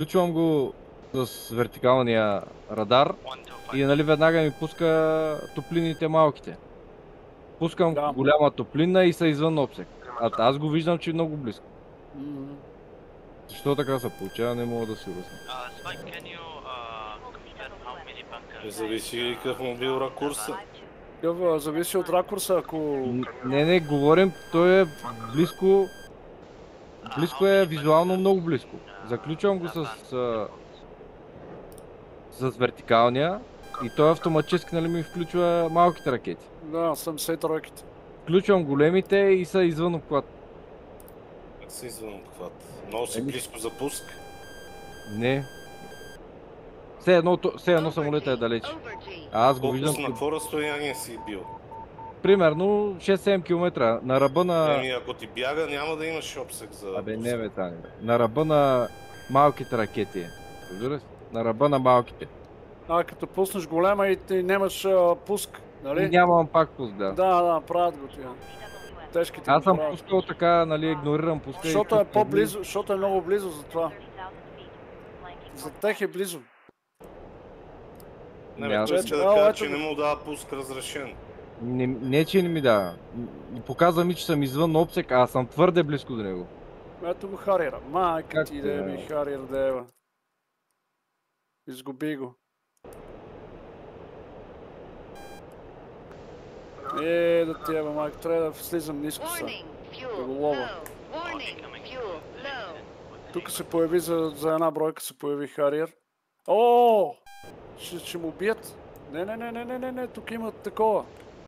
Включвам го с вертикалния радар и нали веднага ми пуска топлините малките. Пускам Да. голяма топлина и са извън обсек. А аз го виждам, че е много близко. Защо така се получава, не мога да си обясня. Зависи какъв му бил ракурса. Зависи от ракурса, ако... Не, говорим, той е близко. Близко е визуално много близко. Заключвам го с вертикалния и той автоматически нали, ми включва малките ракети. Да, 70 ракети. Включвам големите и са извън обхват. Как са извън обхват? Много си близко за пуск? Не. Все едно самолета е далеч. А аз го виждам... На какво разстояние си бил? Примерно 6-7 км на ръба на... Еми, ако ти бяга, няма да имаш обсек за... Абе не бе, Тани. На ръба на малките ракети. Разбира се? На ръба на малките. Като пуснеш голема и ти нямаш пуск, нали? И нямам пак пуск, да. Да, правят го тия. Тежките Аз съм правят. пускал така, нали, игнорирам пуска. Защото е по-близо, защото е много близо за това. За тях е близо. Не, той иска да кажа, че не му дава пуск разрешен. Не, че не ми дава. Показва ми, че съм извън обсек, а аз съм твърде близко до него. Ето го Харира. Майка ти да ми Харир дева. Изгуби го. Да ти ева, майка, трябва да слизам ниско са. Да го лова. Тук се появи за една бройка се появи Харир. О! Ще му бият. Не, тук има такова.